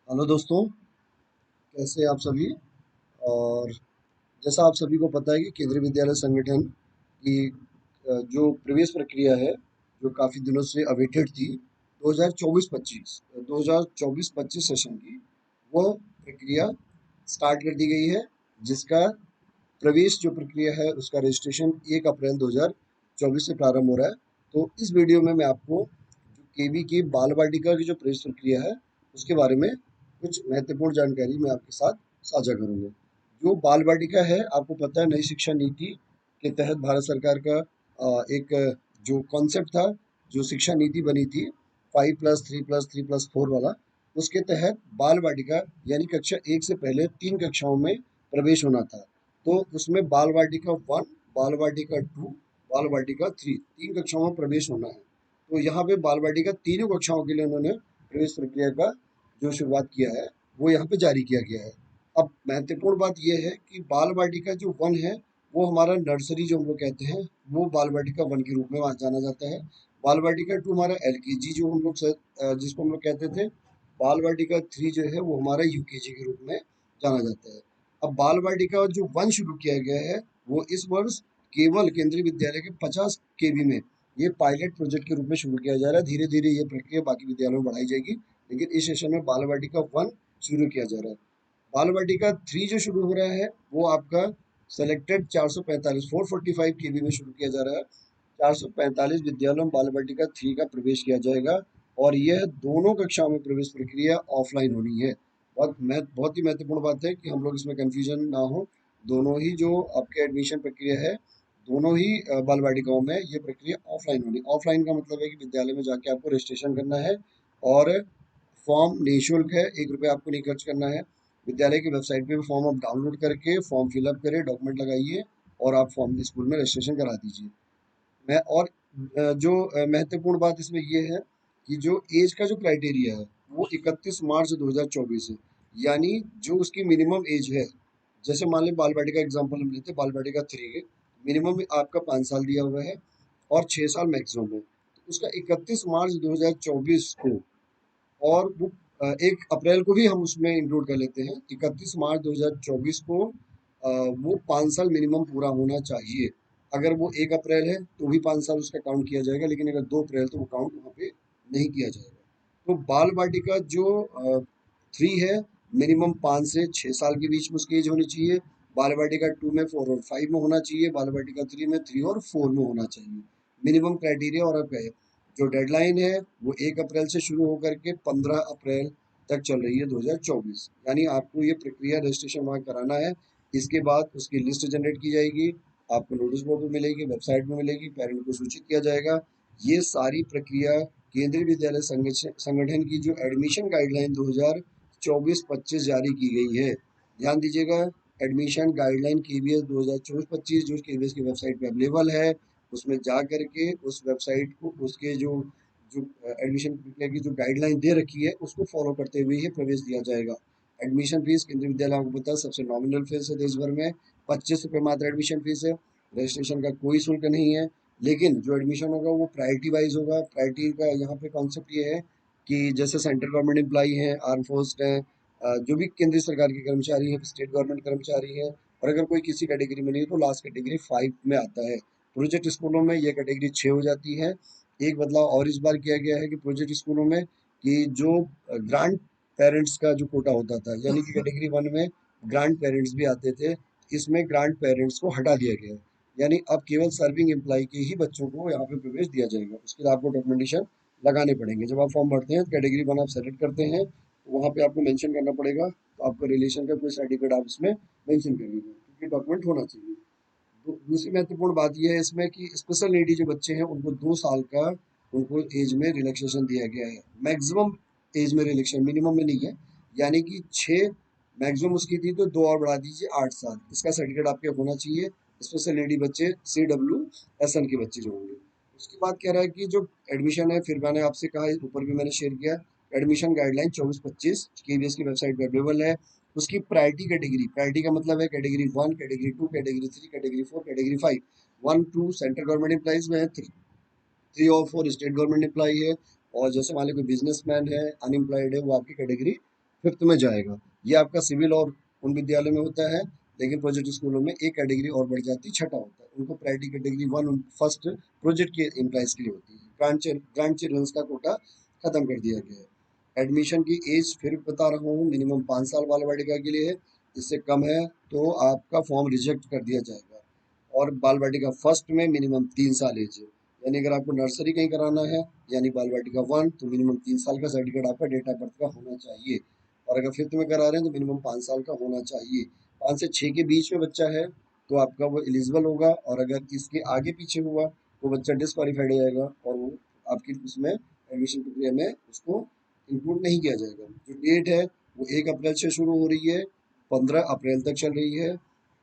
Hello दोस्तों, कैसे हैं आप सभी। और जैसा आप सभी को पता है कि केंद्रीय विद्यालय संगठन की जो प्रवेश प्रक्रिया है, जो काफ़ी दिनों से अवेटेड थी, 2024-25 सेशन की, वो प्रक्रिया स्टार्ट कर दी गई है, जिसका प्रवेश जो प्रक्रिया है उसका रजिस्ट्रेशन 1 अप्रैल 2024 से प्रारंभ हो रहा है। तो इस वीडियो में मैं आपको जो केवी की बाल वाटिका की जो प्रवेश प्रक्रिया है उसके बारे में कुछ महत्वपूर्ण जानकारी मैं आपके साथ साझा करूंगा। जो बाल वाटिका है, आपको पता है, नई शिक्षा नीति के तहत भारत सरकार का एक जो कॉन्सेप्ट था, जो शिक्षा नीति बनी थी 5+3+3+4 वाला, उसके तहत बाल वाटिका यानी कक्षा 1 से पहले 3 कक्षाओं में प्रवेश होना था। तो उसमें बाल वाटिका 1, बाल वाटिका 2, बाल वाटिका 3, 3 कक्षाओं में प्रवेश होना है। तो यहाँ पे बाल वाटिका तीनों कक्षाओं के लिए उन्होंने प्रवेश प्रक्रिया का जो शुरुआत किया है वो यहाँ पे जारी किया गया है। अब महत्वपूर्ण बात यह है कि बाल वाटिका जो 1 है, वो हमारा नर्सरी जो हम लोग कहते हैं, वो बाल वाटिका 1 के रूप में वहाँ जाना जाता है। बाल वाटिका 2 हमारा एलकेजी जो हम लोग जिसको हम लोग कहते थे। बाल वाटिका 3 जो है वो हमारा यूकेजी के रूप में जाना जाता है। अब बाल वाटिका जो 1 शुरू किया गया है, वो इस वर्ष केवल केंद्रीय विद्यालय के 50 केवी में ये पायलट प्रोजेक्ट के रूप में शुरू किया जा रहा है। धीरे धीरे ये प्रक्रिया बाकी विद्यालयों में बढ़ाई जाएगी, लेकिन इस सेशन में बाल वाटिका 1 शुरू किया जा रहा है। बाल वाटिका 3 जो शुरू हो रहा है वो आपका सेलेक्टेड 445 445 केवी में शुरू किया जा रहा है। 445 विद्यालयों में बाल वाटिका 3 का प्रवेश किया जाएगा, और यह दोनों कक्षाओं में प्रवेश प्रक्रिया ऑफलाइन होनी है। बहुत ही महत्वपूर्ण बात है कि हम लोग इसमें कंफ्यूजन ना हो। दोनों ही जो आपके एडमिशन प्रक्रिया है, दोनों ही बाल वाटिकाओं में ये प्रक्रिया ऑफलाइन होनी। ऑफलाइन का मतलब है कि विद्यालय में जाके आपको रजिस्ट्रेशन करना है, और फॉर्म निःशुल्क है, 1 रुपया आपको नहीं खर्च करना है। विद्यालय की वेबसाइट पे भी फॉर्म आप डाउनलोड करके फॉर्म फिलअप करें, डॉक्यूमेंट लगाइए, और आप फॉर्म स्कूल में रजिस्ट्रेशन करा दीजिए। मैं और जो महत्वपूर्ण बात इसमें ये है कि जो एज का जो क्राइटेरिया है वो 31 मार्च 2024 है। यानी जो उसकी मिनिमम एज है, जैसे मान लें बाल वाटिका एग्जाम्पल हम लेते हैं, बाल वाटिका 3 के मिनिमम आपका 5 साल दिया हुआ है और 6 साल मैक्सिमम है। तो उसका 31 मार्च 2024 को, और वो 1 अप्रैल को भी हम उसमें इंक्लूड कर लेते हैं, 31 मार्च 2024 को वो 5 साल मिनिमम पूरा होना चाहिए। अगर वो 1 अप्रैल है तो भी 5 साल उसका काउंट किया जाएगा, लेकिन अगर 2 अप्रैल तो वो काउंट वहाँ पे नहीं किया जाएगा। तो बाल वाटिका जो 3 है, मिनिमम 5 से 6 साल के बीच में उसकी एज होनी चाहिए। बाल वाटिका 2 में 4 और 5 में होना चाहिए। बाल वाटिका 3 में 3 और 4 में होना चाहिए। Minimum criteria. और अब जो डेडलाइन है वो 1 अप्रैल से शुरू होकर के 15 अप्रैल तक चल रही है 2024। यानी आपको ये प्रक्रिया रजिस्ट्रेशन वहाँ कराना है। इसके बाद उसकी लिस्ट जनरेट की जाएगी, आपको नोटिस बोर्ड में मिलेगी, वेबसाइट में मिलेगी, पेरेंट को सूचित किया जाएगा। ये सारी प्रक्रिया केंद्रीय विद्यालय संगठन की जो एडमिशन गाइडलाइन 2024-25 जारी की गई है, ध्यान दीजिएगा, एडमिशन गाइडलाइन केवीएस 2024-25 जो केवीएस की वेबसाइट पे अवेलेबल है, उसमें जा करके उस वेबसाइट को, उसके जो जो एडमिशन प्रक्रिया की जो गाइडलाइन दे रखी है उसको फॉलो करते हुए ही प्रवेश दिया जाएगा। एडमिशन फीस केंद्रीय विद्यालय आपको पता है सबसे नॉमिनल फीस है देश भर में, 25 रुपये मात्र एडमिशन फीस है। रजिस्ट्रेशन का कोई शुल्क नहीं है, लेकिन जो एडमिशन होगा वो प्रायोरिटी वाइज होगा। प्रायोरिटी का यहाँ पे कॉन्सेप्ट ये है कि जैसे सेंट्रल गवर्नमेंट एम्प्लॉई हैं, आर्म फोर्स हैं, जो भी केंद्रीय सरकार के कर्मचारी हैं, स्टेट गवर्नमेंट कर्मचारी हैं, और अगर कोई किसी कैटेगरी में नहीं है तो लास्ट कैटेगरी 5 में आता है। प्रोजेक्ट स्कूलों में ये कैटेगरी 6 हो जाती है। एक बदलाव और इस बार किया गया है कि प्रोजेक्ट स्कूलों में कि जो ग्रांड पेरेंट्स का जो कोटा होता था, यानी कि कैटेगरी 1 में ग्रांड पेरेंट्स भी आते थे, इसमें ग्रांड पेरेंट्स को हटा दिया गया है। यानी अब केवल सर्विंग एम्प्लॉय के ही बच्चों को यहाँ पे प्रवेश दिया जाएगा। उसके लिए आपको डॉक्यूमेंटेशन लगाने पड़ेंगे। जब आप फॉर्म भरते हैं, कैटेगरी 1 आप सेलेक्ट करते हैं, तो वहाँ पे आपको मेंशन करना पड़ेगा, तो आपका रिलेशन का कोई सर्टिफिकेट आप इसमें मेंशन करिएगा, क्योंकि डॉक्यूमेंट होना चाहिए। दूसरी महत्वपूर्ण बात यह है इसमें कि स्पेशल नीडी जो बच्चे हैं उनको 2 साल का उनको एज में रिलैक्सेशन दिया गया है। मैक्सिमम एज में रिलैक्सेशन, मिनिमम में नहीं है। यानी कि 6 मैक्सिमम उसकी थी, तो 2 और बढ़ा दीजिए, 8 साल इसका सर्टिफिकेट आपके होना चाहिए। स्पेशल नीडी बच्चे, CWSN के बच्चे जो होंगे। उसके बाद कह रहा है कि जो एडमिशन है, फिर मैंने आपसे कहा, ऊपर भी मैंने शेयर किया, एडमिशन गाइडलाइन 24-25 KVS की वेबसाइट पर अवेलेबल है। उसकी प्रायोरिटी कैटेगरी, प्रायोरिटी का मतलब है category 1, category 2, category 3, category 4, category 5। 1 2 central government employees में है, 3 और 4 स्टेट गवर्नमेंट एम्प्लॉई है। और जैसे मान लीजिए कोई बिजनेसमैन है, अनएम्प्लॉयड है, वो आपकी कैटेगरी फिफ्थ में जाएगा। ये आपका सिविल और उन विद्यालयों में होता है, लेकिन प्रोजेक्ट स्कूलों में एक कैटेगरी और बढ़ जाती है, छठा होता है। उनको priority category one first project के एम्प्लॉयज के लिए होती है। ग्रांड चिल्ड्रंस का कोटा खत्म कर दिया गया है। एडमिशन की एज फिर बता रहा हूँ, मिनिमम 5 साल बाल वाटिका के लिए है। इससे कम है तो आपका फॉर्म रिजेक्ट कर दिया जाएगा। और बाल वाटिका फर्स्ट में मिनिमम 3 साल एज है, यानी अगर आपको नर्सरी कहीं कराना है, यानी बाल वाटिका वन, तो मिनिमम 3 साल का सर्टिफिकेट आपका डेट ऑफ बर्थ का होना चाहिए। और अगर फिफ्थ में करा रहे हैं तो मिनिमम 5 साल का होना चाहिए। 5 से 6 के बीच में बच्चा है तो आपका वो एलिजिबल होगा, और अगर इसके आगे पीछे हुआ तो बच्चा डिसक्वालीफाइड हो जाएगा और वो आपकी उसमें एडमिशन प्रक्रिया में उसको इंक्लूड नहीं किया जाएगा। जो डेट है वो 1 अप्रैल से शुरू हो रही है, 15 अप्रैल तक चल रही है।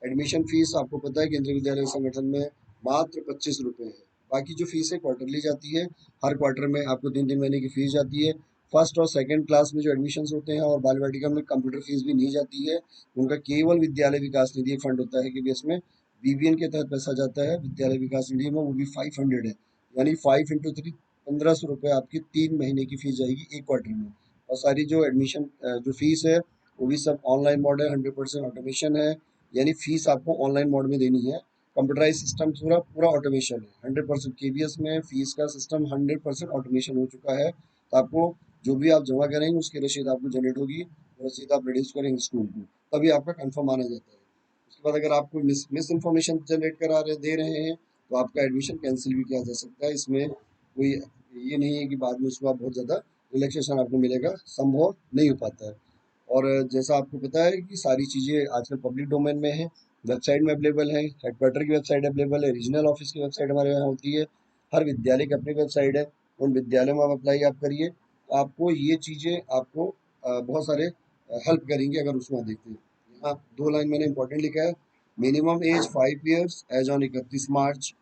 एडमिशन फीस आपको पता है केंद्रीय विद्यालय संगठन में मात्र 25 रुपये है। बाकी जो फीस है क्वार्टरली जाती है, हर क्वार्टर में आपको 3-3 महीने की फीस जाती है। फर्स्ट और सेकंड क्लास में जो एडमिशन्स होते हैं और बाल वाटिका में कंप्यूटर फीस भी नहीं जाती है। उनका केवल विद्यालय विकास निधि एक फंड होता है कि इसमें बीबीएन के तहत पैसा जाता है विद्यालय विकास निधि में, वो भी 500 है, यानी 5 × 3 1500 रुपये आपकी 3 महीने की फीस जाएगी एक क्वार्टर में। और सारी जो एडमिशन जो फीस है वो भी सब ऑनलाइन मोड है, 100% ऑटोमेशन है, यानी फीस आपको ऑनलाइन मोड में देनी है। कंप्यूटराइज सिस्टम पूरा पूरा ऑटोमेशन है, 100% केबीएस में फीस का सिस्टम 100% ऑटोमेशन हो चुका है। तो आपको जो भी आप जमा करेंगे उसकी रसीद आपको जनरेट होगी, रसीद आप रिड्यूस करेंगे स्कूल को, तभी आपका कंफर्म माना जाता है। उसके बाद अगर आपको मिस इन्फॉर्मेशन जनरेट करा रहे दे रहे हैं तो आपका एडमिशन कैंसिल भी किया जा सकता है। इसमें कोई ये नहीं है कि बाद में उसके बाद बहुत ज़्यादा रिलैक्सेशन आपको मिलेगा, संभव नहीं हो पाता है। और जैसा आपको पता है कि सारी चीज़ें आजकल पब्लिक डोमेन में है, वेबसाइट में अवेलेबल है, हेडक्वार्टर की वेबसाइट अवेलेबल है, रीजनल ऑफिस की वेबसाइट हमारे यहाँ होती है, हर विद्यालय की अपनी वेबसाइट है। उन विद्यालयों में आप अप्लाई आप करिए, आपको ये चीज़ें आपको बहुत सारे हेल्प करेंगी अगर उसमें आप देखते हैं। यहाँ 2 लाइन मैंने इंपॉर्टेंट लिखा है, minimum age 5 years age on 31 March.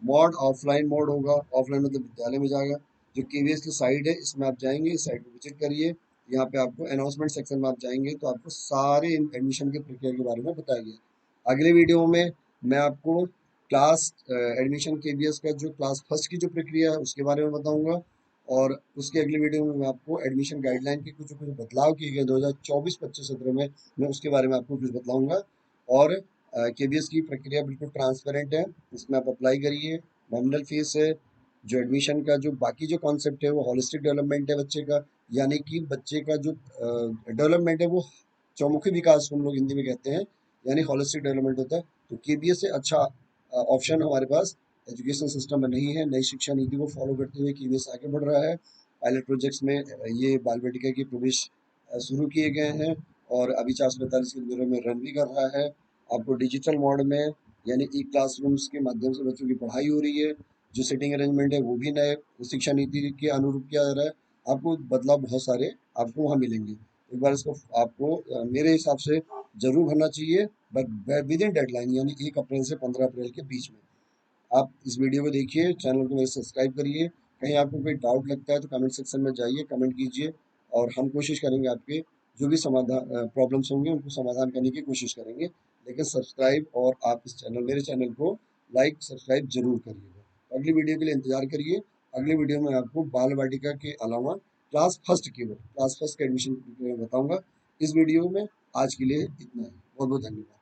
Mode offline mode होगा, ऑफलाइन मतलब विद्यालय में जाएगा। जो केवीएस की साइट है इसमें आप जाएंगे, इस साइट को विजिट करिए। यहाँ पे आपको अनाउंसमेंट सेक्शन में आप जाएंगे तो आपको सारे एडमिशन की प्रक्रिया के बारे में बताया गया। अगले वीडियो में मैं आपको क्लास एडमिशन केवीएस का जो क्लास फर्स्ट की जो प्रक्रिया है उसके बारे में बताऊंगा। और उसके अगले वीडियो में मैं आपको एडमिशन गाइडलाइन के कुछ कुछ बदलाव किए गए 2024-25 सत्र में, मैं उसके बारे में आपको कुछ बतलाऊंगा। और केबीएस की प्रक्रिया बिल्कुल ट्रांसपेरेंट है, इसमें आप अप्लाई करिए। नॉमिनल फीस है। जो एडमिशन का जो बाकी जो कॉन्सेप्ट है वो होलिस्टिक डेवलपमेंट है बच्चे का, यानी कि बच्चे का जो डेवलपमेंट है वो चौमुखी विकास हम लोग हिंदी में कहते हैं, यानी होलिस्टिक डेवलपमेंट होता है। तो केबीएस से अच्छा ऑप्शन हमारे पास एजुकेशन सिस्टम में नहीं है। नई शिक्षा नीति को फॉलो करते हुए केबीएस आगे बढ़ रहा है। पायलट प्रोजेक्ट्स में ये बाल वाटिका के प्रवेश शुरू किए गए हैं, और अभी 445 के ब्यूरो में रन भी कर रहा है। आपको डिजिटल मोड में यानी ई क्लासरूम्स के माध्यम से बच्चों की पढ़ाई हो रही है। जो सीटिंग अरेंजमेंट है वो भी नए शिक्षा नीति के अनुरूप किया जा रहा है। आपको बदलाव बहुत सारे आपको वहाँ मिलेंगे। एक बार इसको आपको मेरे हिसाब से जरूर भरना चाहिए, बट विद इन डेडलाइन, यानी 1 अप्रैल से 15 अप्रैल के बीच में। आप इस वीडियो को देखिए, चैनल को मेरे सब्सक्राइब करिए। कहीं आपको कोई डाउट लगता है तो कमेंट सेक्शन में जाइए, कमेंट कीजिए, और हम कोशिश करेंगे आपके जो भी समाधान प्रॉब्लम्स होंगे उनको समाधान करने की कोशिश करेंगे। लेकिन सब्सक्राइब और आप इस चैनल मेरे चैनल को लाइक सब्सक्राइब जरूर करिएगा। अगली वीडियो के लिए इंतजार करिए। अगली वीडियो में आपको बाल वाटिका के अलावा क्लास फर्स्ट के एडमिशन बताऊंगा। इस वीडियो में आज के लिए इतना ही। बहुत बहुत धन्यवाद।